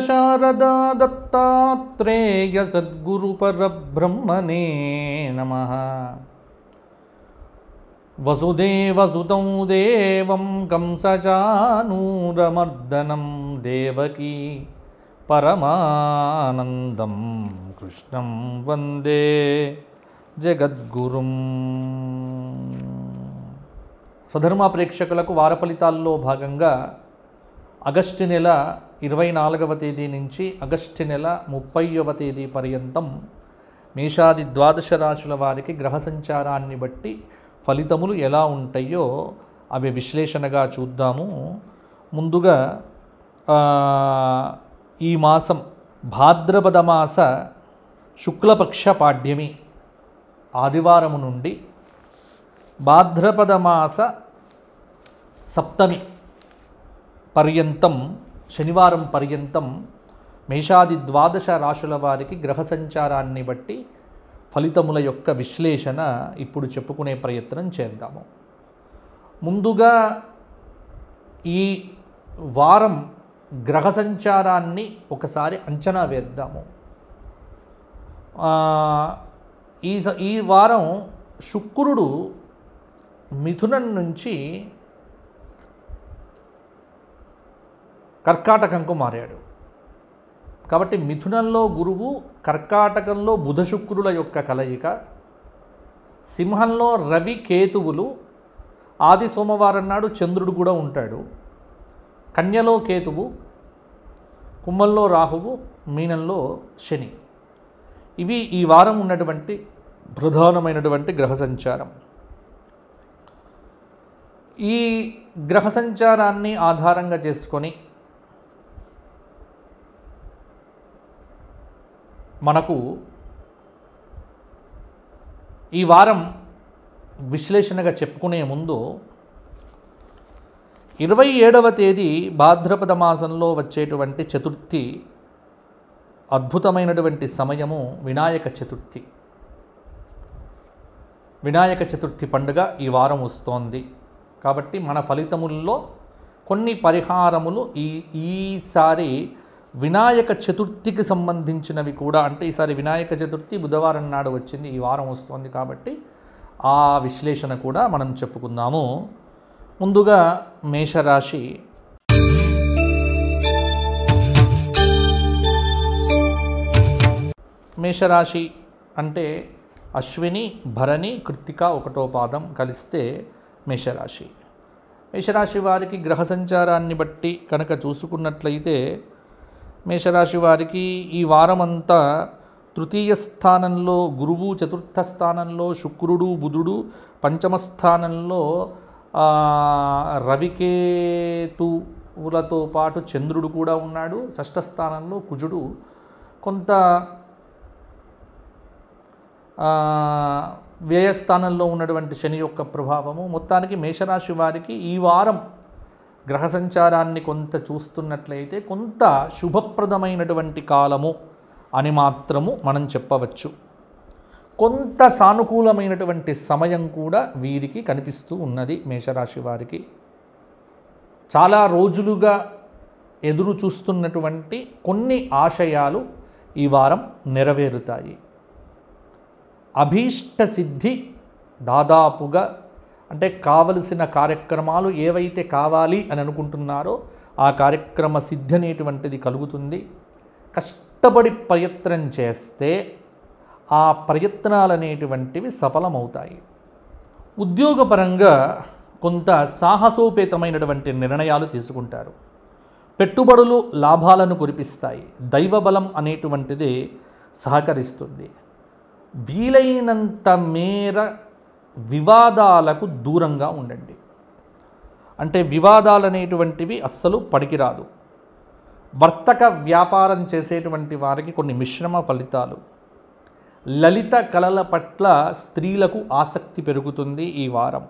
शारदा दत्तात्रेय सद्गुरु परब्रह्मणे नमः। वसुदेवसुतं देवं कंसचानूरमर्दनं देवकी परमानन्दं कृष्णं वन्दे జగద్గురుం. స్వధర్మ ప్రేక్షకులకు వార ఫలితాల్లో భాగంగా ఆగస్టు నెల 24వ తేదీ నుంచి ఆగస్టు నెల 30వ తేదీ పర్యంతం మేషాది ద్వాదశ రాశుల వారికి గ్రహ సంచారాన్ని బట్టి ఫలితములు ఎలా ఉంటాయో అవి విశ్లేషణగా చూద్దాము. ముందుగా ఈ మాసం భాద్రపద మాస శుక్లపక్ష పాడ్యమి ఆదివారము నుండి భాద్రపద మాస సప్తమి పర్యంతం శనివారం పర్యంతం మేషాది ద్వాదశ రాశుల వారికి గ్రహ సంచారాన్ని బట్టి ఫలితముల యొక్క విశ్లేషణ ఇప్పుడు చెప్పుకునే ప్రయత్నం చేద్దాము. ముందుగా ఈ వారం గ్రహ సంచారాన్ని ఒకసారి అంచనా వేద్దాము. ఈ వారం శుక్రుడు మిథునం నుంచి కర్కాటకంకు మారాడు. కాబట్టి మిథునంలో గురువు, కర్కాటకంలో బుధ శుక్రుల యొక్క కలయిక, సింహంలో రవి కేతువులు, ఆది సోమవారం నాడు చంద్రుడు కూడా ఉంటాడు, కన్యలో కేతువు, కుంభంలో రాహువు, మీనంలో శని. ఇవి ఈ వారం ఉన్నటువంటి ప్రధానమైనటువంటి గ్రహ సంచారం. ఈ గ్రహ సంచారాన్ని ఆధారంగా చేసుకొని మనకు ఈ వారం విశ్లేషణగా చెప్పుకునే ముందు 27వ తేదీ భాద్రపద మాసంలో వచ్చేటువంటి చతుర్థి అద్భుతమైనటువంటి సమయము వినాయక చతుర్థి. వినాయక చతుర్థి పండుగ ఈ వారం వస్తోంది. కాబట్టి మన ఫలితముల్లో కొన్ని పరిహారములు ఈసారి వినాయక చతుర్థికి సంబంధించినవి కూడా, అంటే ఈసారి వినాయక చతుర్థి బుధవారం నాడు వచ్చింది, ఈ వారం వస్తోంది కాబట్టి ఆ విశ్లేషణ కూడా మనం చెప్పుకుందాము. ముందుగా మేషరాశి. మేషరాశి అంటే అశ్విని, భరణి, కృత్తిక ఒకటో పాదం కలిస్తే మేషరాశి. మేషరాశి వారికి గ్రహ సంచారాన్ని బట్టి కనుక చూసుకున్నట్లయితే మేషరాశి వారికి ఈ వారమంతా తృతీయ స్థానంలో గురువు, చతుర్థ స్థానంలో శుక్రుడు, బుధుడు, పంచమ స్థానంలో రవికేతువులతో పాటు చంద్రుడు కూడా ఉన్నాడు, షష్ఠ స్థానంలో కుజుడు, కొంత వ్యయస్థానంలో ఉన్నటువంటి శని యొక్క ప్రభావము. మొత్తానికి మేషరాశి వారికి ఈ వారం గ్రహ సంచారాన్ని కొంత చూస్తున్నట్లయితే కొంత శుభప్రదమైనటువంటి కాలము అని మాత్రము మనం చెప్పవచ్చు. కొంత సానుకూలమైనటువంటి సమయం కూడా వీరికి కనిపిస్తూ ఉన్నది. మేషరాశి వారికి చాలా రోజులుగా ఎదురు చూస్తున్నటువంటి కొన్ని ఆశయాలు ఈ వారం నెరవేరుతాయి. అభీష్ట సిద్ధి దాదాపుగా, అంటే కావలసిన కార్యక్రమాలు ఏవైతే కావాలి అని అనుకుంటున్నారో ఆ కార్యక్రమ సిద్ధి అనేటువంటిది కలుగుతుంది. కష్టపడి ప్రయత్నం చేస్తే ఆ ప్రయత్నాలు అనేటువంటివి సఫలమవుతాయి. ఉద్యోగపరంగా కొంత సాహసోపేతమైనటువంటి నిర్ణయాలు తీసుకుంటారు. పెట్టుబడులు లాభాలను కురిపిస్తాయి. దైవబలం అనేటువంటిది సహకరిస్తుంది. వీలైనంత మేర వివాదాలకు దూరంగా ఉండండి. అంటే వివాదాలు అనేటువంటివి అస్సలు పనికిరాదు. వర్తక వ్యాపారం చేసేటువంటి వారికి కొన్ని మిశ్రమ ఫలితాలు. లలిత కళల పట్ల స్త్రీలకు ఆసక్తి పెరుగుతుంది ఈ వారం.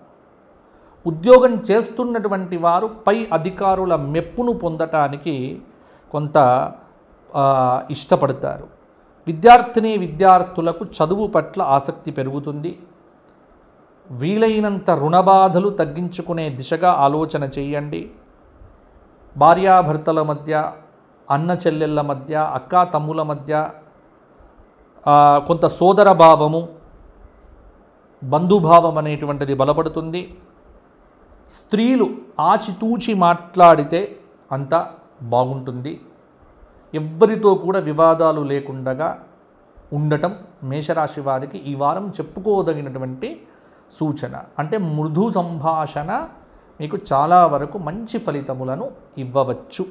ఉద్యోగం చేస్తున్నటువంటి వారు పై అధికారుల మెప్పును పొందటానికి కొంత ఇష్టపడతారు. విద్యార్థులకు చదువు పట్ల ఆసక్తి పెరుగుతుంది. వీలైనంత రుణబాధలు తగ్గించుకునే దిశగా ఆలోచన చేయండి. భార్యాభర్తల మధ్య అన్న చెల్లెళ్ళ మధ్య, అక్క తమ్ముల మధ్య కొంత సోదర భావము, బంధుభావం అనేటువంటిది బలపడుతుంది. స్త్రీలు ఆచితూచి మాట్లాడితే అంత బాగుంటుంది. ఎవ్వరితో కూడా వివాదాలు లేకుండా ఉండటం మేషరాశి వారికి ఈ వారం చెప్పుకోదగినటువంటి సూచన. అంటే మృదు సంభాషణ మీకు చాలా వరకు మంచి ఫలితములను ఇవ్వవచ్చు.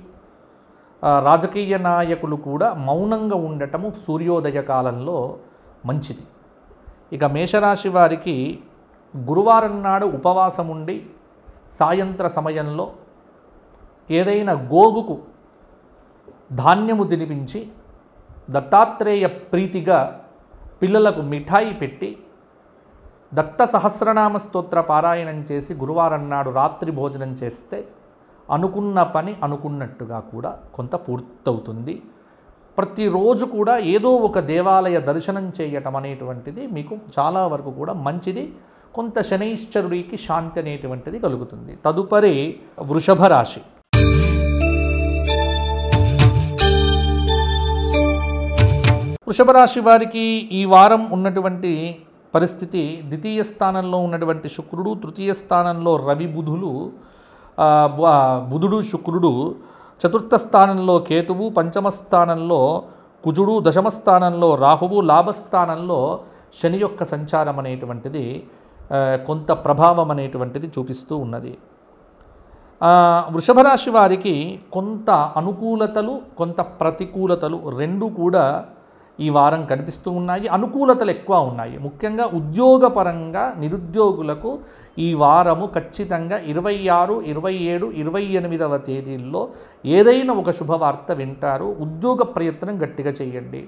రాజకీయ నాయకులు కూడా మౌనంగా ఉండటము సూర్యోదయ కాలంలో మంచిది. ఇక మేషరాశి వారికి గురువారం నాడు ఉపవాసం ఉండి సాయంత్ర సమయంలో ఏదైనా గోవుకు ధాన్యము తినిపించి దత్తాత్రేయ ప్రీతిగా పిల్లలకు మిఠాయి పెట్టి దత్త సహస్రనామ స్తోత్ర పారాయణం చేసి గురువారం నాడు రాత్రి భోజనం చేస్తే అనుకున్న పని అనుకున్నట్టుగా కూడా కొంత పూర్తవుతుంది. ప్రతిరోజు కూడా ఏదో ఒక దేవాలయ దర్శనం చేయటం అనేటువంటిది మీకు చాలా వరకు కూడా మంచిది. కొంత శనైశ్చరుడికి శాంతి అనేటువంటిది కలుగుతుంది. తదుపరి వృషభ రాశి. వృషభ రాశి వారికి ఈ వారం ఉన్నటువంటి పరిస్థితి, ద్వితీయ స్థానంలో ఉన్నటువంటి శుక్రుడు, తృతీయ స్థానంలో రవి బుధుడు శుక్రుడు, చతుర్థ స్థానంలో కేతువు, పంచమ స్థానంలో కుజుడు, దశమ స్థానంలో రాహువు, లాభస్థానంలో శని యొక్క సంచారం అనేటువంటిది కొంత ప్రభావం అనేటువంటిది చూపిస్తూ ఉన్నది. వృషభ రాశి వారికి కొంత అనుకూలతలు, కొంత ప్రతికూలతలు రెండు కూడా ఈ వారం కనిపిస్తూ ఉన్నాయి. అనుకూలతలు ఎక్కువ ఉన్నాయి. ముఖ్యంగా ఉద్యోగపరంగా నిరుద్యోగులకు ఈ వారము ఖచ్చితంగా 26, 27, 28వ తేదీల్లో ఏదైనా ఒక శుభవార్త వింటారు. ఉద్యోగ ప్రయత్నం గట్టిగా చేయండి.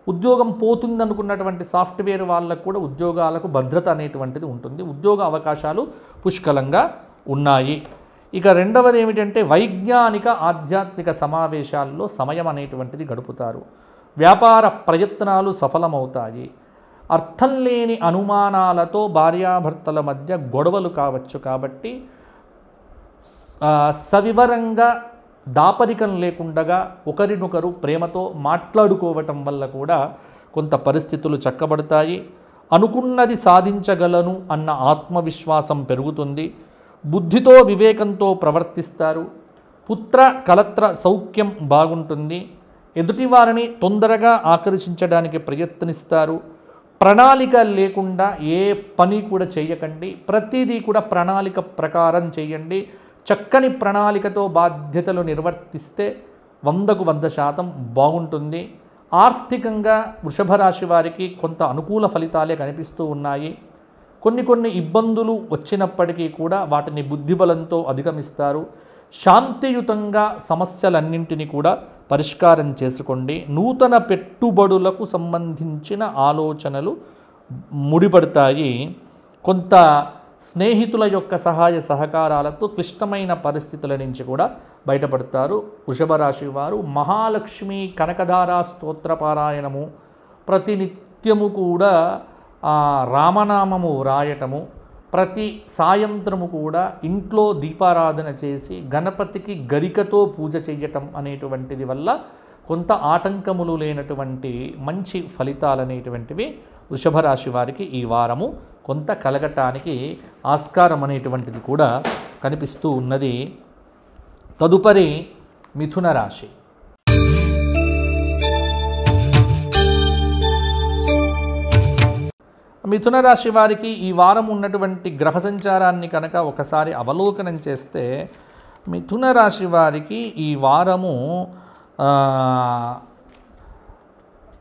ఉద్యోగం పోతుందనుకున్నటువంటి సాఫ్ట్వేర్ వాళ్ళకు కూడా ఉద్యోగాలకు భద్రత అనేటువంటిది ఉంటుంది. ఉద్యోగ అవకాశాలు పుష్కలంగా ఉన్నాయి. ఇక రెండవది ఏమిటంటే వైజ్ఞానిక ఆధ్యాత్మిక సమావేశాల్లో సమయం అనేటువంటిది గడుపుతారు. వ్యాపార ప్రయత్నాలు సఫలమవుతాయి. అర్థం లేని అనుమానాలతో భార్యాభర్తల మధ్య గొడవలు కావచ్చు. కాబట్టి సవివరంగా దాపరికం లేకుండా ఒకరినొకరు ప్రేమతో మాట్లాడుకోవటం వల్ల కూడా కొంత పరిస్థితులు చక్కబడతాయి. అనుకున్నది సాధించగలను అన్న ఆత్మవిశ్వాసం పెరుగుతుంది. బుద్ధితో వివేకంతో ప్రవర్తిస్తారు. పుత్ర కలత్ర సౌఖ్యం బాగుంటుంది. ఎదుటివారిని తొందరగా ఆకర్షించడానికి ప్రయత్నిస్తారు. ప్రణాళిక లేకుండా ఏ పని కూడా చేయకండి. ప్రతిదీ కూడా ప్రణాళిక ప్రకారం చేయండి. చక్కని ప్రణాళికతో బాధ్యతలు నిర్వర్తిస్తే 100కు 100% బాగుంటుంది. ఆర్థికంగా వృషభ రాశి వారికి కొంత అనుకూల ఫలితాలే కనిపిస్తూ ఉన్నాయి. కొన్ని ఇబ్బందులు వచ్చినప్పటికీ కూడా వాటిని బుద్ధిబలంతో అధిగమిస్తారు. శాంతియుతంగా సమస్యలన్నింటినీ కూడా పరిష్కారం చేసుకోండి. నూతన పెట్టుబడులకు సంబంధించిన ఆలోచనలు ముడిపడతాయి. కొంత స్నేహితుల యొక్క సహాయ సహకారాలతో క్లిష్టమైన పరిస్థితుల నుంచి కూడా బయటపడతారు. వృషభ రాశి వారు మహాలక్ష్మి కనకధారా స్తోత్ర పారాయణము, ప్రతినిత్యము కూడా రామనామము వ్రాయటము, ప్రతి సాయంత్రము కూడా ఇంట్లో దీపారాధన చేసి గణపతికి గరికతో పూజ చేయటం అనేటువంటిది వల్ల కొంత ఆటంకములు లేనటువంటి మంచి ఫలితాలు అనేటువంటివి వృషభ రాశి వారికి ఈ వారము కొంత కలగటానికి ఆస్కారం అనేటువంటిది కూడా కనిపిస్తూ ఉన్నది. తదుపరి మిథున రాశి. మిథున రాశి వారికి ఈ వారం ఉన్నటువంటి గ్రహ సంచారాన్ని కనుక ఒకసారి అవలోకనం చేస్తే మిథున రాశి వారికి ఈ వారము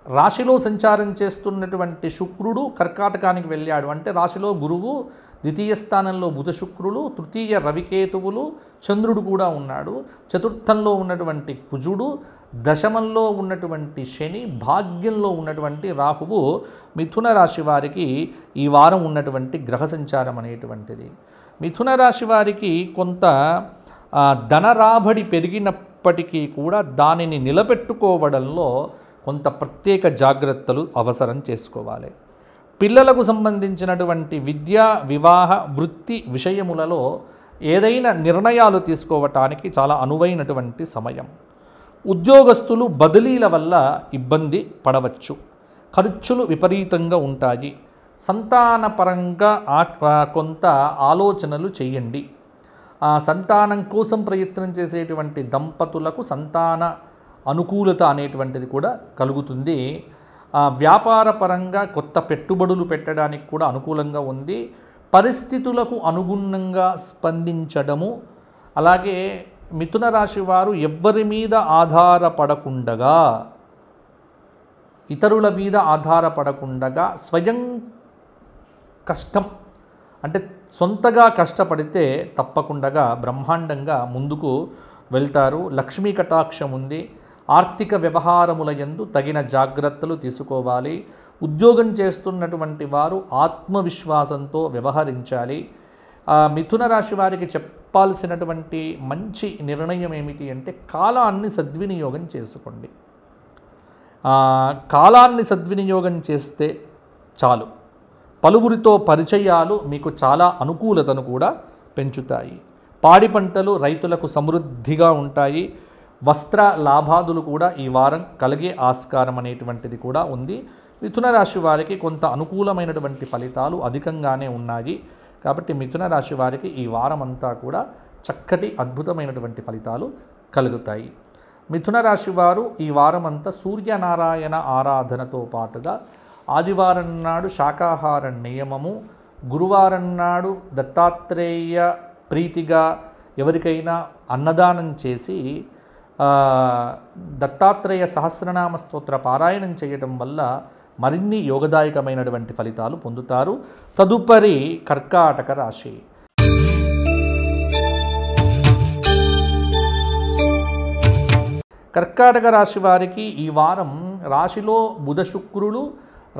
రాశిలో సంచారం చేస్తున్నటువంటి శుక్రుడు కర్కాటకానికి వెళ్ళాడు. అంటే రాశిలో గురువు, ద్వితీయ స్థానంలో బుధ శుక్రులు, తృతీయ రవికేతువులు, చంద్రుడు కూడా ఉన్నాడు. చతుర్థంలో ఉన్నటువంటి కుజుడు, దశమంలో ఉన్నటువంటి శని, భాగ్యంలో ఉన్నటువంటి రాహువు మిథున రాశి వారికి ఈ వారం ఉన్నటువంటి గ్రహ సంచారం అనేటువంటిది. మిథున రాశి వారికి కొంత ధనరాబడి పెరిగినప్పటికీ కూడా దానిని నిలబెట్టుకోవడంలో కొంత ప్రత్యేక జాగ్రత్తలు అవసరం చేసుకోవాలి. పిల్లలకు సంబంధించినటువంటి విద్య, వివాహ, వృత్తి విషయములలో ఏదైనా నిర్ణయాలు తీసుకోవటానికి చాలా అనువైనటువంటి సమయం. ఉద్యోగస్తులు బదిలీల వల్ల ఇబ్బంది పడవచ్చు. ఖర్చులు విపరీతంగా ఉంటాయి. సంతానపరంగా కొంత ఆలోచనలు చేయండి. సంతానం కోసం ప్రయత్నం చేసేటువంటి దంపతులకు సంతాన అనుకూలత అనేటువంటిది కూడా కలుగుతుంది. వ్యాపార పరంగా కొత్త పెట్టుబడులు పెట్టడానికి కూడా అనుకూలంగా ఉంది. పరిస్థితులకు అనుగుణంగా స్పందించడము, అలాగే మిథున రాశి వారు ఎవ్వరి మీద ఆధారపడకుండగా, ఇతరుల మీద ఆధారపడకుండగా స్వయం కష్టం అంటే సొంతగా కష్టపడితే తప్పకుండా బ్రహ్మాండంగా ముందుకు వెళ్తారు. లక్ష్మీ కటాక్షం ఉంది. ఆర్థిక వ్యవహారముల యందు తగిన జాగ్రత్తలు తీసుకోవాలి. ఉద్యోగం చేస్తున్నటువంటి వారు ఆత్మవిశ్వాసంతో వ్యవహరించాలి. మిథున రాశి వారికి చెప్పాల్సినటువంటి మంచి నిర్ణయం ఏమిటి అంటే కాలాన్ని సద్వినియోగం చేసుకోండి. కాలాన్ని సద్వినియోగం చేస్తే చాలు. పలువురితో పరిచయాలు మీకు చాలా అనుకూలతను కూడా పెంచుతాయి. పాడి పంటలు రైతులకు సమృద్ధిగా ఉంటాయి. వస్త్ర లాభాదులు కూడా ఈ వారం కలిగే ఆస్కారం అనేటువంటిది కూడా ఉంది. మిథున రాశి వారికి కొంత అనుకూలమైనటువంటి ఫలితాలు అధికంగానే ఉన్నాయి. కాబట్టి మిథున రాశి వారికి ఈ వారం అంతా కూడా చక్కటి అద్భుతమైనటువంటి ఫలితాలు కలుగుతాయి. మిథున రాశి వారు ఈ వారం అంతా సూర్యనారాయణ ఆరాధనతో పాటుగా ఆదివారం నాడు శాకాహార నియమము, గురువారం నాడు దత్తాత్రేయ ప్రీతిగా ఎవరికైనా అన్నదానం చేసి దత్తాత్రేయ సహస్రనామ స్తోత్ర పారాయణం చేయటం వల్ల మరిన్ని యోగదాయకమైనటువంటి ఫలితాలు పొందుతారు. తదుపరి కర్కాటక రాశి. కర్కాటక రాశి వారికి ఈ వారం రాశిలో బుధ శుక్రులు,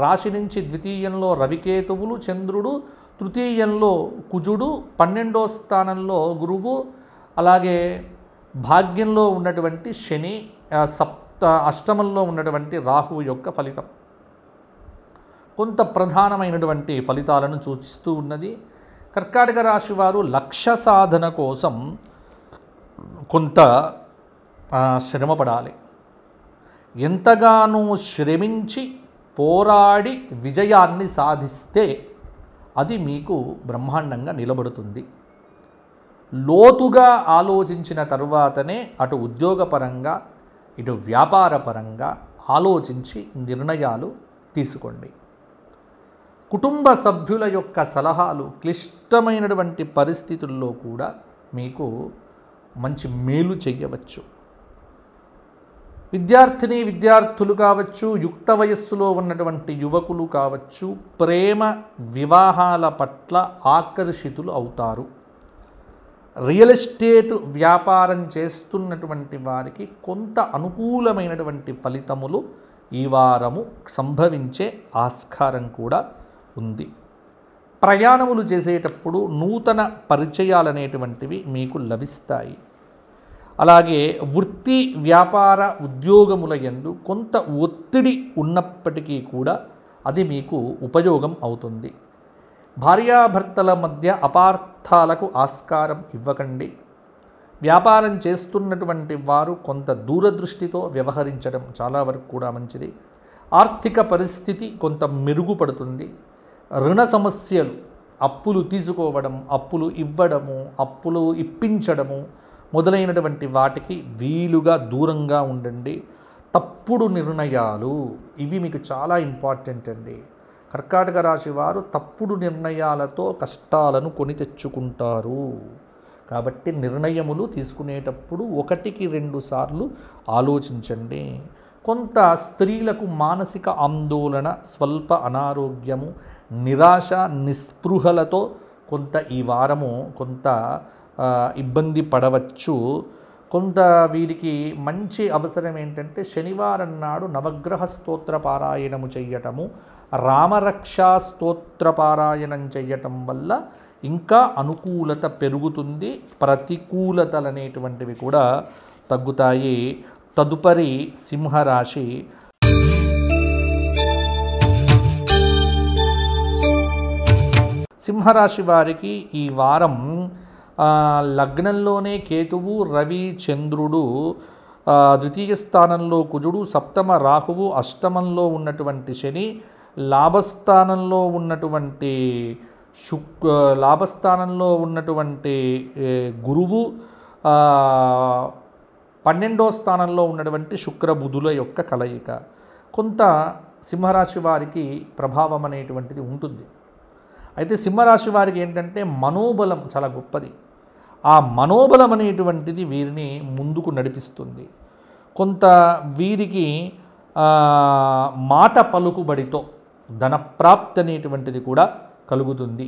రాశి నుంచి ద్వితీయంలో రవికేతువులు, చంద్రుడు, తృతీయంలో కుజుడు, 12వ స్థానంలో గురువు, అలాగే భాగ్యంలో ఉన్నటువంటి శని, అష్టమంలో ఉన్నటువంటి రాహువు యొక్క ఫలితం కొంత ప్రధానమైనటువంటి ఫలితాలను సూచిస్తూ ఉన్నది. కర్కాటక రాశి వారు లక్ష్య సాధన కోసం కొంత శ్రమపడాలి. ఎంతగానో శ్రమించి పోరాడి విజయాన్ని సాధిస్తే అది మీకు బ్రహ్మాండంగా నిలబడుతుంది. లోతుగా ఆలోచించిన తరువాతనే అటు ఉద్యోగపరంగా ఇటు వ్యాపారపరంగా ఆలోచించి నిర్ణయాలు తీసుకోండి. కుటుంబ సభ్యుల యొక్క సలహాలు క్లిష్టమైనటువంటి పరిస్థితుల్లో కూడా మీకు మంచి మేలు చేయవచ్చు. విద్యార్థులు కావచ్చు, యుక్త వయస్సులో ఉన్నటువంటి యువకులు కావచ్చు, ప్రేమ వివాహాల పట్ల ఆకర్షితులు అవుతారు. రియల్ ఎస్టేట్ వ్యాపారం చేస్తున్నటువంటి వారికి కొంత అనుకూలమైనటువంటి ఫలితములు ఈ వారము సంభవించే ఆస్కారం కూడా ఉంది. ప్రయాణములు చేసేటప్పుడు నూతన పరిచయాలనేటువంటివి మీకు లభిస్తాయి. అలాగే వృత్తి వ్యాపార ఉద్యోగముల యందు కొంత ఒత్తిడి ఉన్నప్పటికీ కూడా అది మీకు ఉపయోగం అవుతుంది. భార్యాభర్తల మధ్య అపార్థాలకు ఆస్కారం ఇవ్వకండి. వ్యాపారం చేస్తున్నటువంటి వారు కొంత దూరదృష్టితో వ్యవహరించడం చాలా వరకు కూడా మంచిది. ఆర్థిక పరిస్థితి కొంత మెరుగుపడుతుంది. రుణ సమస్యలు, అప్పులు తీసుకోవడం, అప్పులు ఇవ్వడము, అప్పులు ఇప్పించడము మొదలైనటువంటి వాటికి వీలుగా దూరంగా ఉండండి. తప్పుడు నిర్ణయాలు ఇవి మీకు చాలా ఇంపార్టెంట్ అండి. కర్కాటక రాశి వారు తప్పుడు నిర్ణయాలతో కష్టాలను కొని తెచ్చుకుంటారు. కాబట్టి నిర్ణయములు తీసుకునేటప్పుడు 1-2 సార్లు ఆలోచించండి. కొంత స్త్రీలకు మానసిక ఆందోళన, స్వల్ప అనారోగ్యము, నిరాశ నిస్పృహలతో కొంత ఈ వారము కొంత ఇబ్బంది పడవచ్చు. కొంత వీరికి మంచి అవసరం ఏంటంటే శనివారం నాడు నవగ్రహ స్తోత్ర పారాయణము చెయ్యటము, రామరక్షా స్తోత్ర పారాయణం చెయ్యటం వల్ల ఇంకా అనుకూలత పెరుగుతుంది. ప్రతికూలతలు అనేటువంటివి కూడా తగ్గుతాయి. తదుపరి సింహరాశి. సింహరాశి వారికి ఈ వారం లగ్నంలోనే కేతువు, రవి, చంద్రుడు ద్వితీయ స్థానంలో కుజుడు, సప్తమ రాహువు, అష్టమంలో ఉన్నటువంటి శని, లాభస్థానంలో ఉన్నటువంటి లాభస్థానంలో ఉన్నటువంటి గురువు, 12వ స్థానంలో ఉన్నటువంటి శుక్ర బుధుల యొక్క కలయిక కొంత సింహరాశి వారికి ప్రభావం అనేటువంటిది ఉంటుంది. అయితే సింహరాశి వారికి ఏంటంటే మనోబలం చాలా గొప్పది. ఆ మనోబలం అనేటువంటిది వీరిని ముందుకు నడిపిస్తుంది. కొంత వీరికి మాట పలుకుబడితో ధనప్రాప్తి అనేటువంటిది కూడా కలుగుతుంది.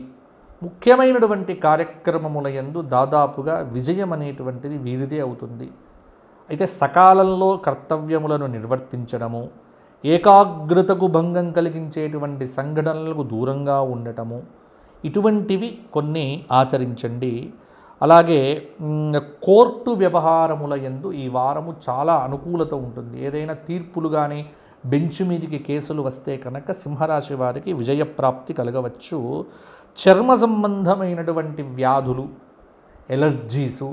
ముఖ్యమైనటువంటి కార్యక్రమముల యందు దాదాపుగా విజయం అనేటువంటిది వీరిదే అవుతుంది. అయితే సకాలంలో కర్తవ్యములను నిర్వర్తించడము, ఏకాగ్రతకు భంగం కలిగించేటువంటి సంఘటనలకు దూరంగా ఉండటము, ఇటువంటివి కొన్ని ఆచరించండి. అలాగే కోర్టు వ్యవహారముల యందు ఈ వారము చాలా అనుకూలత ఉంటుంది. ఏదైనా తీర్పులు కానీ బెంచ్ మీదికి కేసులు వస్తే కనుక సింహరాశి వారికి విజయప్రాప్తి కలగవచ్చు. చర్మ సంబంధమైనటువంటి వ్యాధులు, ఎలర్జీసు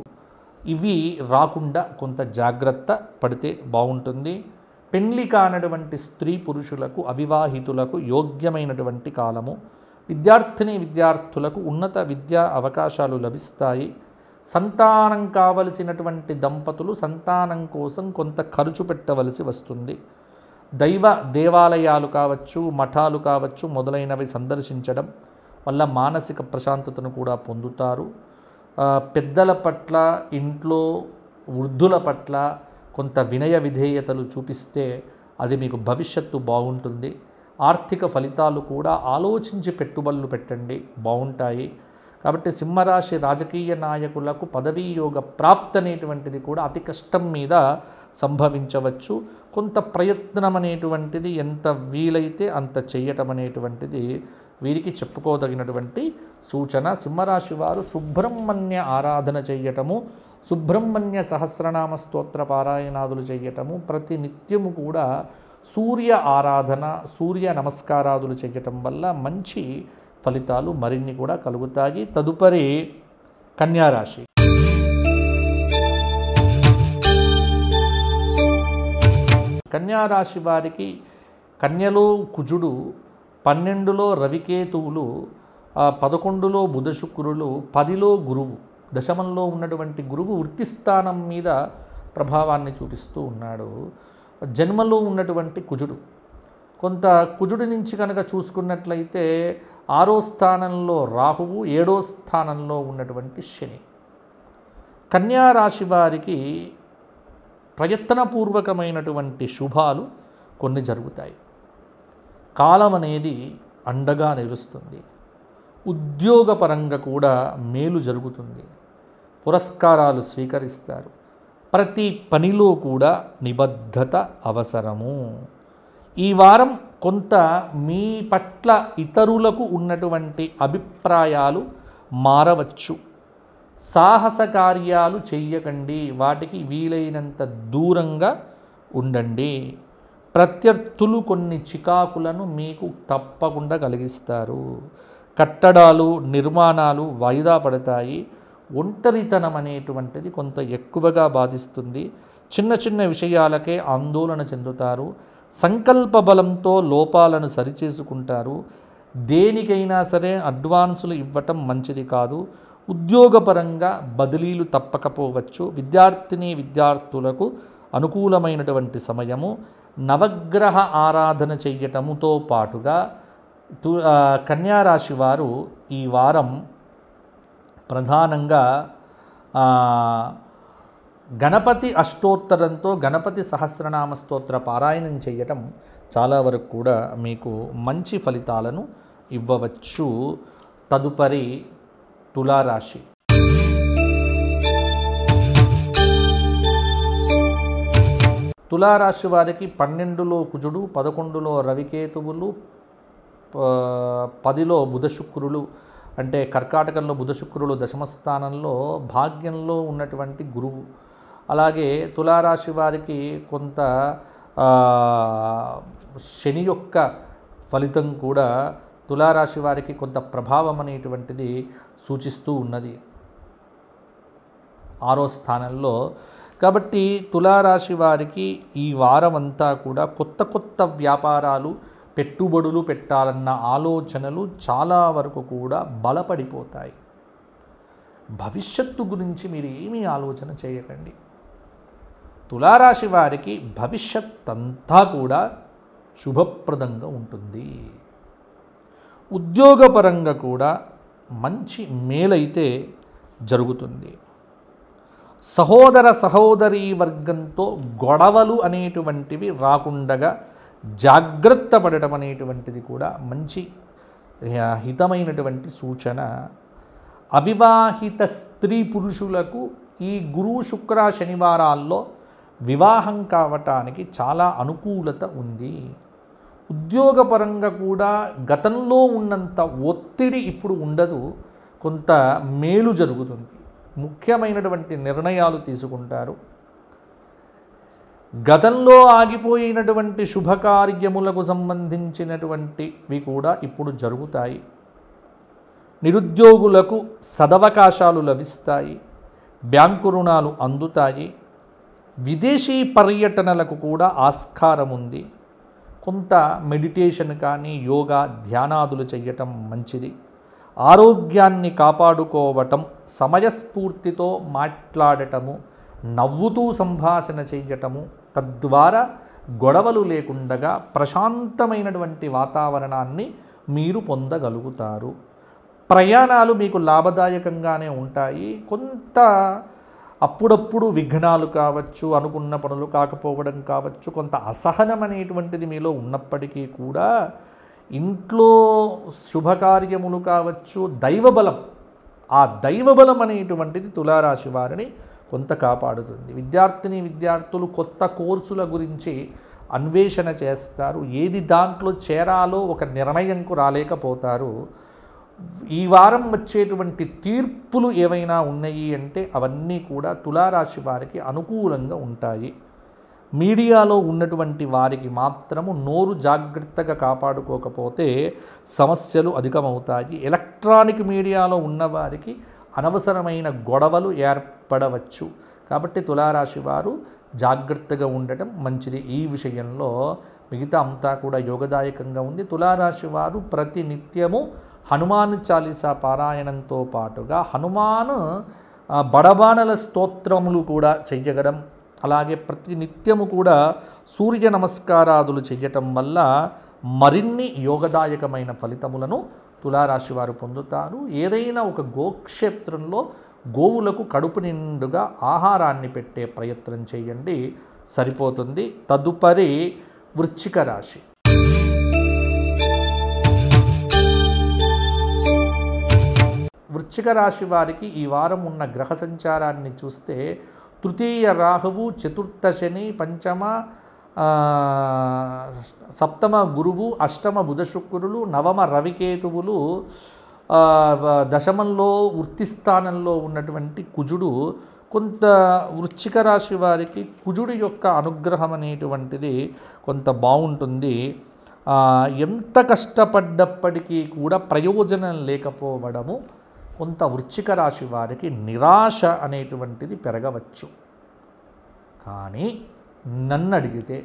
ఇవి రాకుండా కొంత జాగ్రత్త పడితే బాగుంటుంది. పెళ్లి కానటువంటి స్త్రీ పురుషులకు, అవివాహితులకు యోగ్యమైనటువంటి కాలము. విద్యార్థులకు ఉన్నత విద్యా అవకాశాలు లభిస్తాయి. సంతానం కావలసినటువంటి దంపతులు సంతానం కోసం కొంత ఖర్చు పెట్టవలసి వస్తుంది. దైవ దేవాలయాలు కావచ్చు, మఠాలు కావచ్చు మొదలైనవి సందర్శించడం వల్ల మానసిక ప్రశాంతతను కూడా పొందుతారు. పెద్దల పట్ల, ఇంట్లో వృద్ధుల పట్ల కొంత వినయ విధేయతలు చూపిస్తే అది మీకు భవిష్యత్తు బాగుంటుంది. ఆర్థిక ఫలితాలు కూడా ఆలోచించి పెట్టుబడులు పెట్టండి, బాగుంటాయి. కాబట్టి సింహరాశి రాజకీయ నాయకులకు పదవీ యోగ ప్రాప్తి అనేటువంటిది కూడా అతి కష్టం మీద సంభవించవచ్చు. కొంత ప్రయత్నం అనేటువంటిది ఎంత వీలైతే అంత చేయటం అనేటువంటిది వీరికి చెప్పుకోదగినటువంటి సూచన. సింహరాశి వారు సుబ్రహ్మణ్య ఆరాధన చేయటము, సుబ్రహ్మణ్య సహస్రనామ స్తోత్ర పారాయణాదులు చేయటము, ప్రతి నిత్యము కూడా సూర్య ఆరాధన, సూర్య నమస్కారాదులు చేయటం వల్ల మంచి ఫలితాలు మరిన్ని కూడా కలుగుతాయి. తదుపరి కన్యారాశి. కన్యారాశి వారికి కన్యలో కుజుడు, 12లో రవికేతువులు, 11లో బుధ శుక్రులు, 10లో గురువు, దశమంలో ఉన్నటువంటి గురువు వృత్తి స్థానం మీద ప్రభావాన్ని చూపిస్తూ ఉన్నాడు. జన్మలో ఉన్నటువంటి కుజుడు కొంత కుజుడి నుంచి కనుక చూసుకున్నట్లయితే 6వ స్థానంలో రాహువు, 7వ స్థానంలో ఉన్నటువంటి శని. కన్యారాశి వారికి ప్రయత్నపూర్వకమైనటువంటి శుభాలు కొన్ని జరుగుతాయి. కాలం అనేది అండగా నిలుస్తుంది. ఉద్యోగపరంగా కూడా మేలు జరుగుతుంది. పురస్కారాలు స్వీకరిస్తారు. ప్రతి పనిలో కూడా నిబద్ధత అవసరము. ఈ వారం కొంత మీ పట్ల ఇతరులకు ఉన్నటువంటి అభిప్రాయాలు మారవచ్చు. సాహస కార్యాలు చెయ్యకండి, వాటికి వీలైనంత దూరంగా ఉండండి. ప్రత్యర్థులు కొన్ని చికాకులను మీకు తప్పకుండా కలిగిస్తారు. కట్టడాలు, నిర్మాణాలు వాయిదా పడతాయి. ఒంటరితనం అనేటువంటిది కొంత ఎక్కువగా బాధిస్తుంది. చిన్న చిన్న విషయాలకే ఆందోళన చెందుతారు. సంకల్ప బలంతో లోపాలను సరిచేసుకుంటారు. దేనికైనా సరే అడ్వాన్సులు ఇవ్వటం మంచిది కాదు. ఉద్యోగపరంగా బదిలీలు తప్పకపోవచ్చు. విద్యార్థులకు అనుకూలమైనటువంటి సమయము. నవగ్రహ ఆరాధన చెయ్యటముతో పాటుగా కన్యారాశి వారు ఈ వారం ప్రధానంగా గణపతి అష్టోత్తరంతో గణపతి సహస్రనామ స్తోత్ర పారాయణం చేయటం చాలా వరకు కూడా మీకు మంచి ఫలితాలను ఇవ్వవచ్చు. తదుపరి తులారాశి. తులారాశి వారికి 12లో కుజుడు, 11లో రవికేతువులు, 10లో బుధ శుక్రులు, అంటే కర్కాటకంలో బుధ శుక్రులు దశమస్థానంలో, భాగ్యంలో ఉన్నటువంటి గురువు. అలాగే తులారాశి వారికి కొంత శని యొక్క ఫలితం కూడా తులారాశి వారికి కొంత ప్రభావం అనేటువంటిది సూచిస్తూ ఉన్నది. 6వ స్థానంలో కాబట్టి తులారాశి వారికి ఈ వారం అంతా కూడా కొత్త కొత్త వ్యాపారాలు పెట్టుబడులు పెట్టాలన్న ఆలోచనలు చాలా వరకు కూడా బలపడిపోతాయి. భవిష్యత్తు గురించి మీరు ఏమీ ఆలోచన చేయకండి. తులారాశి వారికి భవిష్యత్ అంతా కూడా శుభప్రదంగా ఉంటుంది. ఉద్యోగపరంగా కూడా మంచి మేలైతే జరుగుతుంది. సహోదరీ వర్గంతో గొడవలు అనేటువంటివి రాకుండగా జాగ్రత్త పడటం అనేటువంటిది కూడా మంచి హితమైనటువంటి సూచన. అవివాహిత స్త్రీ పురుషులకు ఈ గురు శుక్ర శనివారాల్లో వివాహం కావటానికి చాలా అనుకూలత ఉంది. ఉద్యోగపరంగా కూడా గతంలో ఉన్నంత ఒత్తిడి ఇప్పుడు ఉండదు, కొంత మేలు జరుగుతుంది. ముఖ్యమైనటువంటి నిర్ణయాలు తీసుకుంటారు. గతంలో ఆగిపోయినటువంటి శుభకార్యములకు సంబంధించినటువంటివి కూడా ఇప్పుడు జరుగుతాయి. నిరుద్యోగులకు సదవకాశాలు లభిస్తాయి. బ్యాంకు రుణాలు అందుతాయి. విదేశీ పర్యటనలకు కూడా ఆస్కారం ఉంది. కొంత మెడిటేషన్ కానీ యోగా ధ్యానాదులు చేయటం మంచిది. ఆరోగ్యాన్ని కాపాడుకోవటం, సమయస్ఫూర్తితో మాట్లాడటము, నవ్వుతూ సంభాషణ చేయటము, తద్వారా గొడవలు లేకుండగా ప్రశాంతమైనటువంటి వాతావరణాన్ని మీరు పొందగలుగుతారు. ప్రయాణాలు మీకు లాభదాయకంగానే ఉంటాయి. కొంత అప్పుడప్పుడు విఘ్నాలు కావచ్చు, అనుకున్న పనులు కాకపోవడం కావచ్చు, కొంత అసహనం అనేటువంటిది మీలో ఉన్నప్పటికీ కూడా ఇంట్లో శుభకార్యములు కావచ్చు, దైవబలం, ఆ దైవబలం అనేటువంటిది తులారాశి వారిని కొంత కాపాడుతుంది. విద్యార్థులు కొత్త కోర్సుల గురించి అన్వేషణ చేస్తారు. ఏది దాంట్లో చేరాలో ఒక నిర్ణయంకు రాలేకపోతారు. ఈ వారం వచ్చేటువంటి తీర్పులు ఏవైనా ఉన్నాయి అంటే అవన్నీ కూడా తులారాశి వారికి అనుకూలంగా ఉంటాయి. మీడియాలో ఉన్నటువంటి వారికి మాత్రము నోరు జాగ్రత్తగా కాపాడుకోకపోతే సమస్యలు అధికమవుతాయి. ఎలక్ట్రానిక్ మీడియాలో ఉన్నవారికి అనవసరమైన గొడవలు ఏర్పడవచ్చు. కాబట్టి తులారాశి వారు జాగ్రత్తగా ఉండటం మంచిది. ఈ విషయంలో మిగతా అంతా కూడా యోగదాయకంగా ఉంది. తులారాశి వారు ప్రతి నిత్యము హనుమాన్ చాలీసా పారాయణంతో పాటుగా హనుమాన్ బడబానల స్తోత్రములు కూడా చెయ్యగడం, అలాగే ప్రతి నిత్యము కూడా సూర్య నమస్కారాదులు చెయ్యటం వల్ల మరిన్ని యోగదాయకమైన ఫలితములను తులారాశి వారు పొందుతారు. ఏదైనా ఒక గోక్షేత్రంలో గోవులకు కడుపు నిండుగా ఆహారాన్ని పెట్టే ప్రయత్నం చేయండి, సరిపోతుంది. తదుపరి వృశ్చిక రాశి. వృశ్చిక రాశి వారికి ఈ వారం ఉన్న గ్రహ సంచారాన్ని చూస్తే తృతీయ రాహువు, చతుర్థ శని, పంచమ సప్తమ గురువు, అష్టమ బుధ శుక్రులు, నవమ రవికేతువులు, దశమంలో వృత్తి స్థానంలో ఉన్నటువంటి కుజుడు. కొంత వృశ్చిక రాశి వారికి కుజుడి యొక్క అనుగ్రహం అనేటువంటిది కొంత బాగుంటుంది. ఎంత కష్టపడ్డప్పటికీ కూడా ప్రయోజనం లేకపోవడము కొంత వృశ్చిక రాశి వారికి నిరాశ అనేటువంటిది పెరగవచ్చు. కానీ నన్ను అడిగితే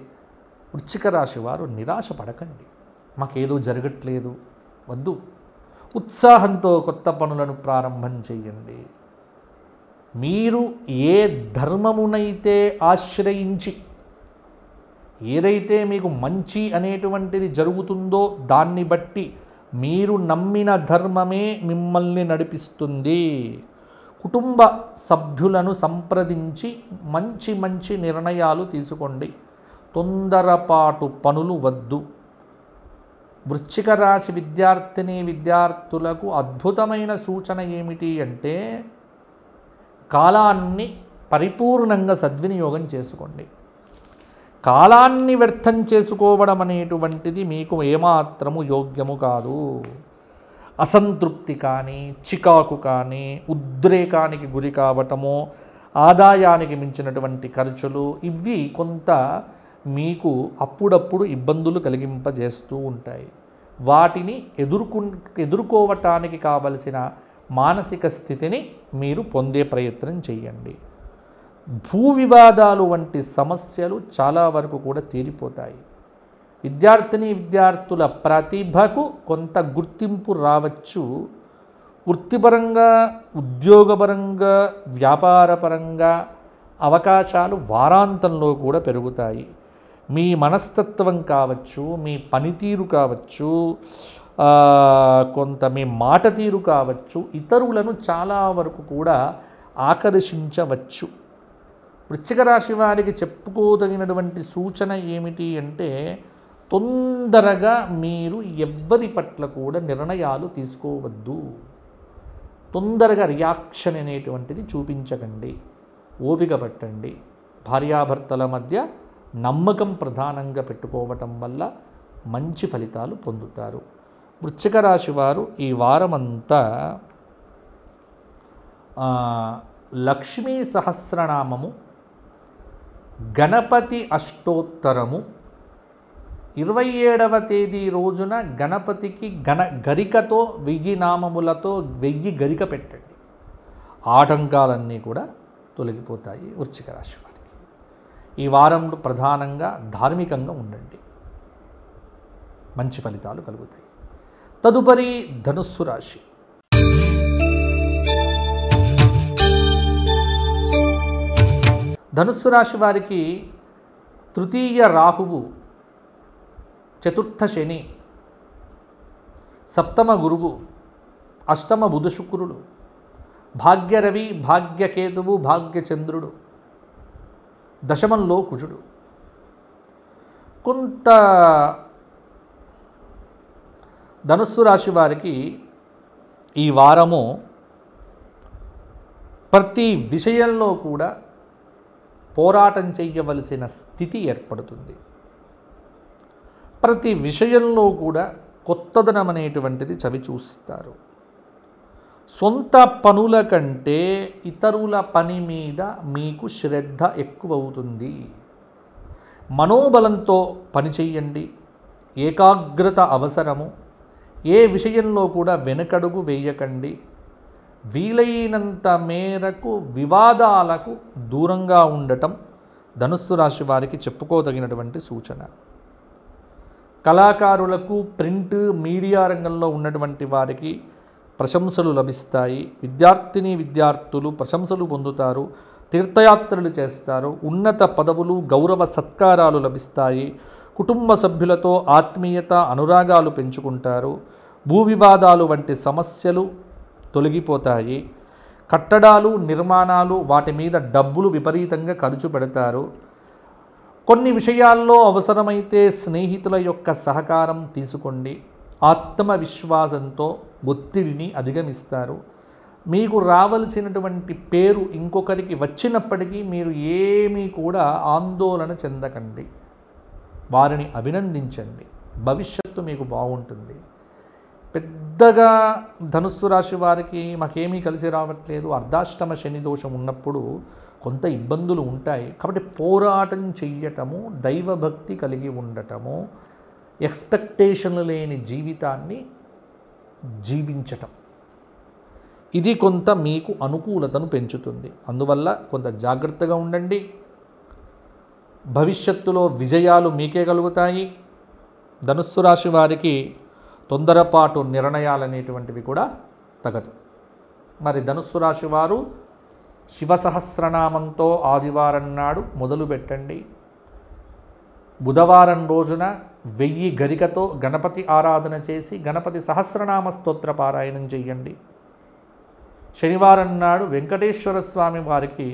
వృశ్చిక రాశి వారు నిరాశ పడకండి. మాకేదో జరగట్లేదు వద్దు, ఉత్సాహంతో కొత్త పనులను ప్రారంభం చేయండి. మీరు ఏ ధర్మమునైతే ఆశ్రయించి ఏదైతే మీకు మంచి అనేటువంటిది జరుగుతుందో దాన్ని బట్టి మీరు నమ్మిన ధర్మమే మిమ్మల్ని నడిపిస్తుంది. కుటుంబ సభ్యులను సంప్రదించి మంచి మంచి నిర్ణయాలు తీసుకోండి. తొందరపాటు పనులు వద్దు. వృశ్చిక రాశి విద్యార్థులకు అద్భుతమైన సూచన ఏమిటి అంటే కాలాన్ని పరిపూర్ణంగా సద్వినియోగం చేసుకోండి. కాలాన్ని వ్యర్థం చేసుకోవడం అనేటువంటిది మీకు ఏమాత్రము యోగ్యము కాదు. అసంతృప్తి కానీ, చికాకు కానీ, ఉద్రేకానికి గురి కావటము, ఆదాయానికి మించినటువంటి ఖర్చులు, ఇవి కొంత మీకు అప్పుడప్పుడు ఇబ్బందులు కలిగింపజేస్తూ ఉంటాయి. వాటిని ఎదుర్కోవటానికి కావలసిన మానసిక స్థితిని మీరు పొందే ప్రయత్నం చేయండి. భూ వివాదాలు వంటి సమస్యలు చాలా వరకు కూడా తీరిపోతాయి. విద్యార్థుల ప్రతిభకు కొంత గుర్తింపు రావచ్చు. వృత్తిపరంగా, ఉద్యోగపరంగా, వ్యాపారపరంగా అవకాశాలు వారాంతంలో కూడా పెరుగుతాయి. మీ మనస్తత్వం కావచ్చు, మీ పనితీరు కావచ్చు, కొంత మీ మాట తీరు కావచ్చు, ఇతరులను చాలా వరకు కూడా ఆకర్షించవచ్చు. వృశ్చిక రాశి వారికి చెప్పుకోదగినటువంటి సూచన ఏమిటి అంటే, తొందరగా మీరు ఎవ్వరి పట్ల కూడా నిర్ణయాలు తీసుకోవద్దు. తొందరగా రియాక్షన్ అనేటువంటిది చూపించకండి. ఓపిక పట్టండి. భార్యాభర్తల మధ్య నమ్మకం ప్రధానంగా పెట్టుకోవటం వల్ల మంచి ఫలితాలు పొందుతారు. వృశ్చిక రాశి వారు ఈ వారమంతా లక్ష్మీ సహస్రనామము, గణపతి అష్టోత్తరము, 27వ తేదీ రోజున గణపతికి గరికతో 1000 నామములతో 1000 గరిక పెట్టండి. ఆటంకాలన్నీ కూడా తొలగిపోతాయి. వృశ్చిక రాశి వారికి ఈ వారంలో ప్రధానంగా ధార్మికంగా ఉండండి. మంచి ఫలితాలు కలుగుతాయి. తదుపరి ధనుస్సు రాశి. ధనుస్సు రాశి వారికి తృతీయ రాహువు, చతుర్థ శని, సప్తమ గురువు, అష్టమ బుధ శుక్రుడు, భాగ్యరవి, భాగ్యకేతువు, భాగ్యచంద్రుడు, దశమంలో కుజుడు. కొంత ధనుస్సు రాశి వారికి ఈ వారము ప్రతి విషయంలో కూడా పోరాటం చేయవలసిన స్థితి ఏర్పడుతుంది. ప్రతి విషయంలో కూడా కొత్తదనం అనేటువంటిది చవిచూస్తారు. సొంత పనుల కంటే ఇతరుల పని మీద మీకు శ్రద్ధ ఎక్కువ అవుతుంది. మనోబలంతో పనిచేయండి. ఏకాగ్రత అవసరము. ఏ విషయంలో కూడా వెనకడుగు వేయకండి. వీలైనంత మేరకు వివాదాలకు దూరంగా ఉండటం ధనుస్సు రాశి వారికి చెప్పుకోదగినటువంటి సూచన. కళాకారులకు, ప్రింట్ మీడియా రంగంలో ఉన్నటువంటి వారికి ప్రశంసలు లభిస్తాయి. విద్యార్థులు ప్రశంసలు పొందుతారు. తీర్థయాత్రలు చేస్తారు. ఉన్నత పదవులు, గౌరవ సత్కారాలు లభిస్తాయి. కుటుంబ సభ్యులతో ఆత్మీయత, అనురాగాలు పెంచుకుంటారు. భూ వివాదాలు వంటి సమస్యలు తొలగిపోతాయి. కట్టడాలు, నిర్మాణాలు, వాటి మీద డబ్బులు విపరీతంగా ఖర్చు పెడతారు. కొన్ని విషయాల్లో అవసరమైతే స్నేహితుల యొక్క సహకారం తీసుకోండి. ఆత్మవిశ్వాసంతో ఒత్తిడిని అధిగమిస్తారు. మీకు రావలసినటువంటి పేరు ఇంకొకరికి వచ్చినప్పటికీ మీరు ఏమీ కూడా ఆందోళన చెందకండి. వారిని అభినందించండి. భవిష్యత్తు మీకు బాగుంటుంది. పెద్దగా ధనుస్సు రాశి వారికి మాకేమీ కలిసి రావట్లేదు, అర్ధాష్టమ శని దోషం ఉన్నప్పుడు కొంత ఇబ్బందులు ఉంటాయి. కాబట్టి పోరాటం చెయ్యటము, దైవభక్తి కలిగి ఉండటము, ఎక్స్పెక్టేషన్లు లేని జీవితాన్ని జీవించటం, ఇది కొంత మీకు అనుకూలతను పెంచుతుంది. అందువల్ల కొంత జాగ్రత్తగా ఉండండి. భవిష్యత్తులో విజయాలు మీకే కలుగుతాయి. ధనుస్సు రాశి వారికి తొందరపాటు నిర్ణయాలనేటువంటివి కూడా తగదు. మరి ధనుస్సు రాశి వారు శివ సహస్రనామంతో ఆదివారం నాడు మొదలు పెట్టండి. బుధవారం రోజున 1000 గరికతో గణపతి ఆరాధన చేసి గణపతి సహస్రనామ స్తోత్ర పారాయణం చెయ్యండి. శనివారం నాడు వెంకటేశ్వర స్వామి వారికి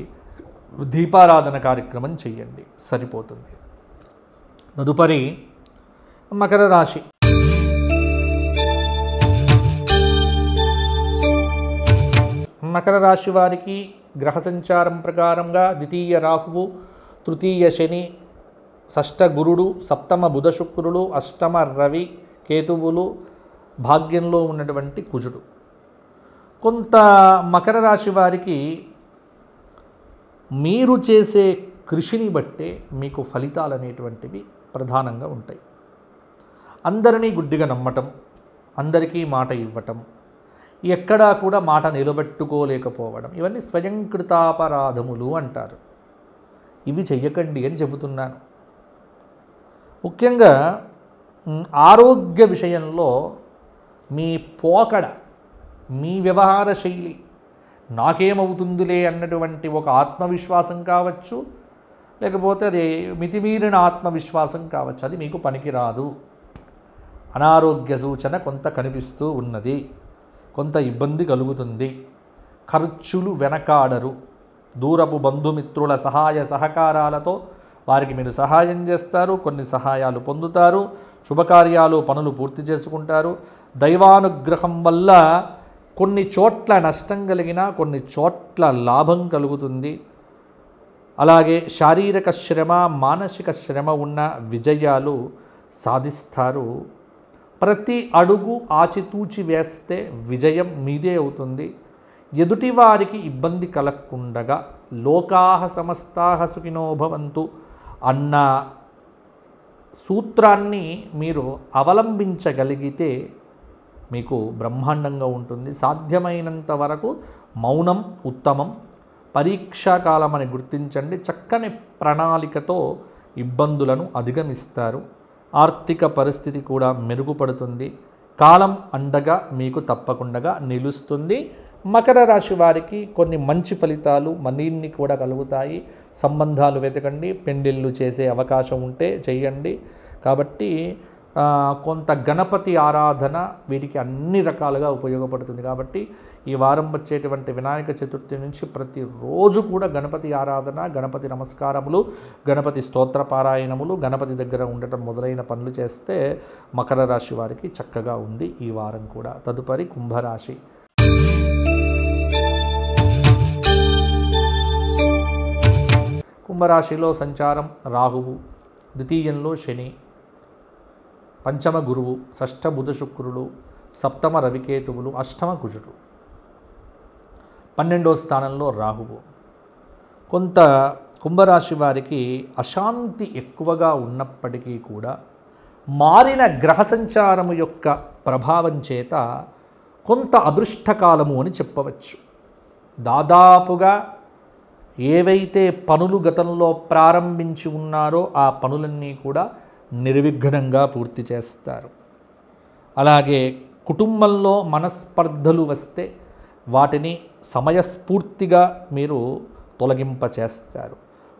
దీపారాధన కార్యక్రమం చెయ్యండి, సరిపోతుంది. తదుపరి మకర రాశి. మకర రాశి వారికి గ్రహ సంచారం ప్రకారంగా ద్వితీయ రాహువు, తృతీయ శని, షష్ఠ గురుడు, సప్తమ బుధ శుక్రుడు, అష్టమ రవి, కేతువులు, భాగ్యంలో ఉన్నటువంటి కుజుడు. కొంత మకర రాశి వారికి మీరు చేసే కృషిని బట్టే మీకు ఫలితాలు అనేటువంటివి ప్రధానంగా ఉంటాయి. అందరినీ గుడ్డిగా నమ్మటం, అందరికీ మాట ఇవ్వటం, ఎక్కడా కూడా మాట నిలబెట్టుకోలేకపోవడం, ఇవన్నీ స్వయంకృతాపరాధములు అంటారు. ఇవి చెయ్యకండి అని చెబుతున్నాను. ముఖ్యంగా ఆరోగ్య విషయంలో మీ పోకడ, మీ వ్యవహార శైలి, నాకేమవుతుందిలే అన్నటువంటి ఒక ఆత్మవిశ్వాసం కావచ్చు, లేకపోతే అది మితిమీరిన ఆత్మవిశ్వాసం కావచ్చు, అది మీకు పనికిరాదు. అనారోగ్య సూచన కొంత కనిపిస్తూ ఉన్నది, కొంత ఇబ్బంది కలుగుతుంది. ఖర్చులు వెనకాడరు. దూరపు బంధుమిత్రుల సహాయ సహకారాలతో వారికి మీరు సహాయం చేస్తారు, కొన్ని సహాయాలు పొందుతారు, శుభకార్యాలు పనులు పూర్తి చేసుకుంటారు. దైవానుగ్రహం వల్ల కొన్ని చోట్ల నష్టం కలిగినా కొన్ని చోట్ల లాభం కలుగుతుంది. అలాగే శారీరక శ్రమ, మానసిక శ్రమ ఉన్న విజయాలు సాధిస్తారు. ప్రతి అడుగు ఆచితూచి వేస్తే విజయం మీదే అవుతుంది. ఎదుటివారికి ఇబ్బంది కలగకుండగా లోకాహ సమస్తాహ సుఖినో భవంతు అన్న సూత్రాన్ని మీరు అవలంబించగలిగితే మీకు బ్రహ్మాండంగా ఉంటుంది. సాధ్యమైనంత వరకు మౌనం ఉత్తమం. పరీక్షాకాలం అని గుర్తించండి. చక్కని ప్రణాళికతో ఇబ్బందులను అధిగమిస్తారు. ఆర్థిక పరిస్థితి కూడా మెరుగుపడుతుంది. కాలం అండగా మీకు తప్పకుండా నిలుస్తుంది. మకర రాశి వారికి కొన్ని మంచి ఫలితాలు మరిన్ని కూడా కలుగుతాయి. సంబంధాలు వెతకండి, పెండిళ్ళు చేసే అవకాశం ఉంటే చేయండి. కాబట్టి కొంత గణపతి ఆరాధన వీరికి అన్ని రకాలుగా ఉపయోగపడుతుంది. కాబట్టి ఈ వారం వచ్చేటువంటి వినాయక చతుర్థి నుంచి ప్రతిరోజు కూడా గణపతి ఆరాధన, గణపతి నమస్కారములు, గణపతి స్తోత్ర పారాయణములు, గణపతి దగ్గర ఉండటం మొదలైన పనులు చేస్తే మకర రాశి వారికి చక్కగా ఉంది ఈ వారం కూడా. తదుపరి కుంభరాశి. కుంభరాశిలో సంచారం రాహువు, ద్వితీయంలో శని, పంచమ గురువు, షష్ఠ బుధ శుక్రులు, సప్తమ రవికేతువులు, అష్టమ కుజుడు, 12వ స్థానంలో రాహువు. కొంత కుంభరాశి వారికి అశాంతి ఎక్కువగా ఉన్నప్పటికీ కూడా మారిన గ్రహ సంచారము యొక్క ప్రభావం చేత కొంత అదృష్టకాలము అని చెప్పవచ్చు. దాదాపుగా ఏవైతే పనులు గతంలో ప్రారంభించి ఉన్నారో ఆ పనులన్నీ కూడా నిర్విఘ్నంగా పూర్తి చేస్తారు. అలాగే కుటుంబంలో మనస్పర్ధలు వస్తే వాటిని సమయస్ఫూర్తిగా మీరు తొలగింపచేస్తారు.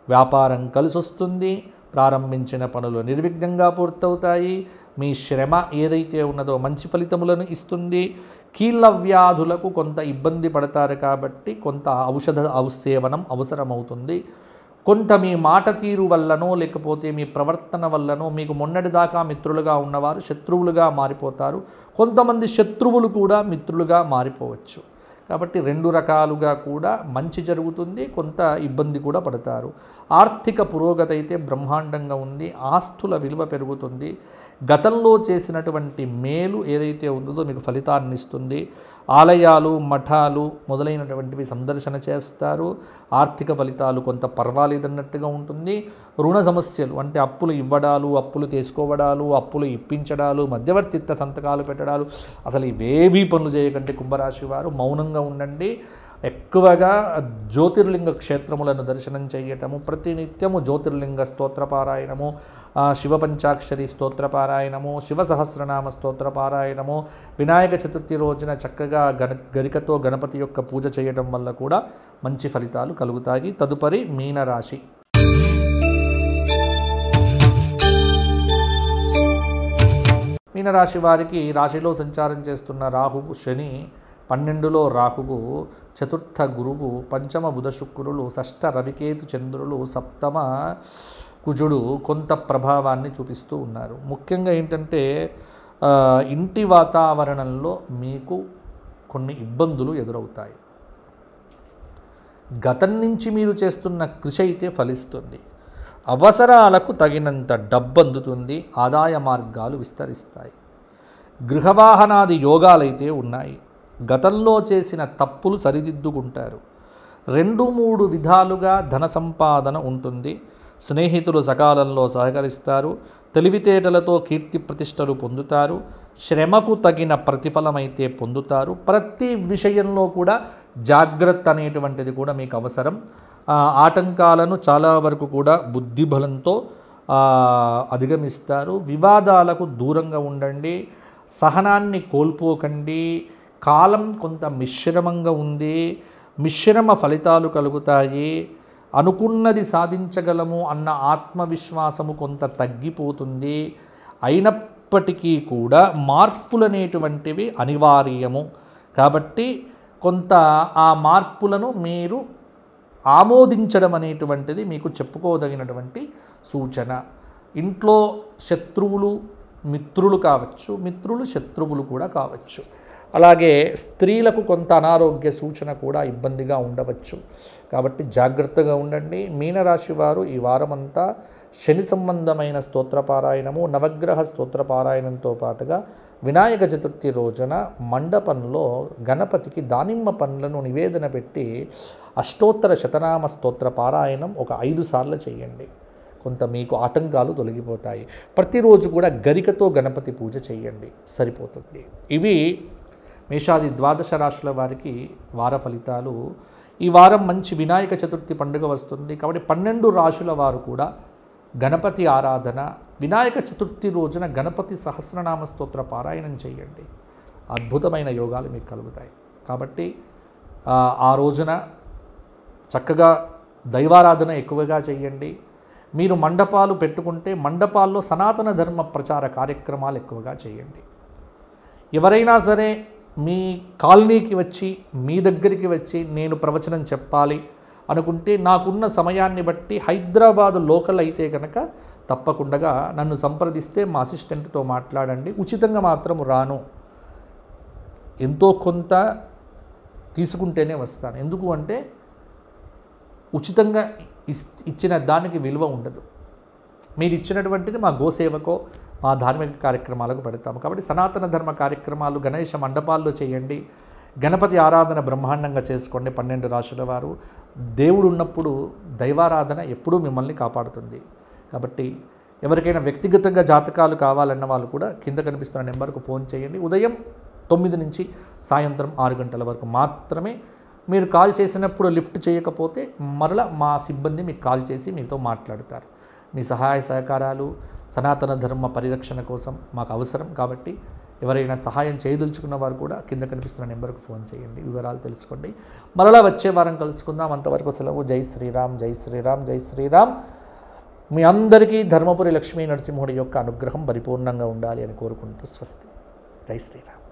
వ్యాపారం కలిసి వస్తుంది. ప్రారంభించిన పనులు నిర్విఘ్నంగా పూర్తవుతాయి. మీ శ్రమ ఏదైతే ఉన్నదో మంచి ఫలితములను ఇస్తుంది. కీళ్ళ వ్యాధులకు కొంత ఇబ్బంది పడతారు కాబట్టి కొంత ఔషధ సేవనం అవసరమవుతుంది. కొంత మీ మాట తీరు వల్లనో లేకపోతే మీ ప్రవర్తన వల్లనో మీకు మొన్నటిదాకా మిత్రులుగా ఉన్నవారు శత్రువులుగా మారిపోతారు. కొంతమంది శత్రువులు కూడా మిత్రులుగా మారిపోవచ్చు. కాబట్టి రెండు రకాలుగా కూడా మంచి జరుగుతుంది, కొంత ఇబ్బంది కూడా పడతారు. ఆర్థిక పురోగతి అయితే బ్రహ్మాండంగా ఉంది. ఆస్తుల విలువ పెరుగుతుంది. గతంలో చేసినటువంటి మేలు ఏదైతే ఉందో మీకు ఫలితాన్ని ఇస్తుంది. ఆలయాలు, మఠాలు మొదలైనటువంటివి సందర్శన చేస్తారు. ఆర్థిక ఫలితాలు కొంత పర్వాలేదన్నట్టుగా ఉంటుంది. రుణ సమస్యలు అంటే అప్పులు ఇవ్వడాలు, అప్పులు తీసుకోవడాలు, అప్పులు ఇప్పించడాలు, మధ్యవర్తిత్వ సంతకాలు పెట్టడాలు, అసలు ఇవేవీ పనులు చేయకండి కుంభరాశి వారు. మౌనంగా ఉండండి. ఎక్కువగా జ్యోతిర్లింగ క్షేత్రములను దర్శనం చేయటము, ప్రతినిత్యము జ్యోతిర్లింగ స్తోత్రపారాయణము, శివపంచాక్షరి స్తోత్రపారాయణము, శివ సహస్రనామ స్తోత్రపారాయణము, వినాయక చతుర్థి రోజున చక్కగా గరికతో గణపతి యొక్క పూజ చేయడం వల్ల కూడా మంచి ఫలితాలు కలుగుతాయి. తదుపరి మీనరాశి. మీనరాశి వారికి రాశిలో సంచారం చేస్తున్న రాహువు, శని, 12లో రాహువు, చతుర్థ గురువు, పంచమ బుధ శుక్రులు, షష్ఠ రవికేతు చంద్రులు, సప్తమ కుజుడు కొంత ప్రభావాన్ని చూపిస్తూ ఉన్నారు. ముఖ్యంగా ఏంటంటే ఇంటి వాతావరణంలో మీకు కొన్ని ఇబ్బందులు ఎదురవుతాయి. గతం నుంచి మీరు చేస్తున్న కృషి అయితే ఫలిస్తుంది. అవసరాలకు తగినంత డబ్బు అందుతుంది. ఆదాయ మార్గాలు విస్తరిస్తాయి. గృహవాహనాది యోగాలైతే ఉన్నాయి. గతంలో చేసిన తప్పులు సరిదిద్దుకుంటారు. 2-3 విధాలుగా ధన సంపాదన ఉంటుంది. స్నేహితులు సకాలంలో సహకరిస్తారు. తెలివితేటలతో కీర్తి ప్రతిష్టలు పొందుతారు. శ్రమకు తగిన ప్రతిఫలమైతే పొందుతారు. ప్రతి విషయంలో కూడా జాగ్రత్త అనేటువంటిది కూడా మీకు అవసరం. ఆటంకాలను చాలా వరకు కూడా బుద్ధిబలంతో అధిగమిస్తారు. వివాదాలకు దూరంగా ఉండండి, సహనాన్ని కోల్పోకండి. కాలం కొంత మిశ్రమంగా ఉంది, మిశ్రమ ఫలితాలు కలుగుతాయి. అనుకున్నది సాధించగలము అన్న ఆత్మవిశ్వాసము కొంత తగ్గిపోతుంది. అయినప్పటికీ కూడా మార్పులు అనేటువంటివి అనివార్యము. కాబట్టి కొంత ఆ మార్పులను మీరు ఆమోదించడం అనేటువంటిది మీకు చెప్పుకోదగినటువంటి సూచన. ఇంట్లో శత్రువులు మిత్రులు కావచ్చు, మిత్రులు శత్రువులు కూడా కావచ్చు. అలాగే స్త్రీలకు కొంత అనారోగ్య సూచన కూడా ఇబ్బందిగా ఉండవచ్చు. కాబట్టి జాగ్రత్తగా ఉండండి. మీనరాశి వారు ఈ వారమంతా శని సంబంధమైన స్తోత్రపారాయణము, నవగ్రహ స్తోత్రపారాయణంతో పాటుగా వినాయక చతుర్థి రోజున మండపంలో గణపతికి దానిమ్మ పండ్లను నివేదన పెట్టి అష్టోత్తర శతనామ స్తోత్ర పారాయణం ఒక 5 సార్లు చేయండి. కొంత మీకు ఆటంకాలు తొలగిపోతాయి. ప్రతిరోజు కూడా గరికతో గణపతి పూజ చేయండి, సరిపోతుంది. ఇవి మేషాది ద్వాదశ రాశుల వారికి వార ఫలితాలు. ఈ వారం మంచి వినాయక చతుర్థి పండుగ వస్తుంది కాబట్టి 12 రాశుల వారు కూడా గణపతి ఆరాధన, వినాయక చతుర్థి రోజున గణపతి సహస్రనామ స్తోత్ర పారాయణం చేయండి. అద్భుతమైన యోగాలు మీకు కలుగుతాయి. కాబట్టి ఆ రోజున చక్కగా దైవారాధన ఎక్కువగా చేయండి. మీరు మండపాలు పెట్టుకుంటే మండపాల్లో సనాతన ధర్మ ప్రచార కార్యక్రమాలు ఎక్కువగా చేయండి. ఎవరైనా సరే మీ కాలనీకి వచ్చి మీ దగ్గరికి వచ్చి నేను ప్రవచనం చెప్పాలి అనుకుంటే నాకున్న సమయాన్ని బట్టి హైదరాబాదు లోకల్ అయితే కనుక తప్పకుండా నన్ను సంప్రదిస్తే మా అసిస్టెంట్తో మాట్లాడండి. ఉచితంగా మాత్రం రాను, ఎంతో కొంత తీసుకుంటేనే వస్తాను. ఎందుకు అంటే ఉచితంగా ఇచ్చిన దానికి విలువ ఉండదు. మీరు ఇచ్చినటువంటిది మా గోసేవకో మా ధార్మిక కార్యక్రమాలకు పెడతాము. కాబట్టి సనాతన ధర్మ కార్యక్రమాలు గణేష మండపాల్లో చేయండి. గణపతి ఆరాధన బ్రహ్మాండంగా చేసుకోండి. 12 రాశుల వారు దేవుడు ఉన్నప్పుడు దైవారాధన ఎప్పుడూ మిమ్మల్ని కాపాడుతుంది. కాబట్టి ఎవరికైనా వ్యక్తిగతంగా జాతకాలు కావాలన్న వాళ్ళు కూడా కింద కనిపిస్తున్న నెంబర్కు ఫోన్ చేయండి. ఉదయం 9 నుంచి సాయంత్రం 6 గంటల వరకు మాత్రమే. మీరు కాల్ చేసినప్పుడు లిఫ్ట్ చేయకపోతే మరలా మా సిబ్బంది మీకు కాల్ చేసి మీతో మాట్లాడతారు. మీ సహాయ సహకారాలు సనాతన ధర్మ పరిరక్షణ కోసం మాకు అవసరం. కాబట్టి ఎవరైనా సహాయం చేయదలుచుకున్న వారు కూడా కింద కనిపిస్తున్న నెంబర్కు ఫోన్ చేయండి, వివరాలు తెలుసుకోండి. మరలా వచ్చే వారం కలుసుకుందాం. అంతవరకు సెలవు. జై శ్రీరామ్, జై శ్రీరామ్, జై శ్రీరామ్. మీ అందరికీ ధర్మపురి లక్ష్మీ నరసింహుడి యొక్క అనుగ్రహం పరిపూర్ణంగా ఉండాలి అని కోరుకుంటూ స్వస్తి. జై శ్రీరామ్.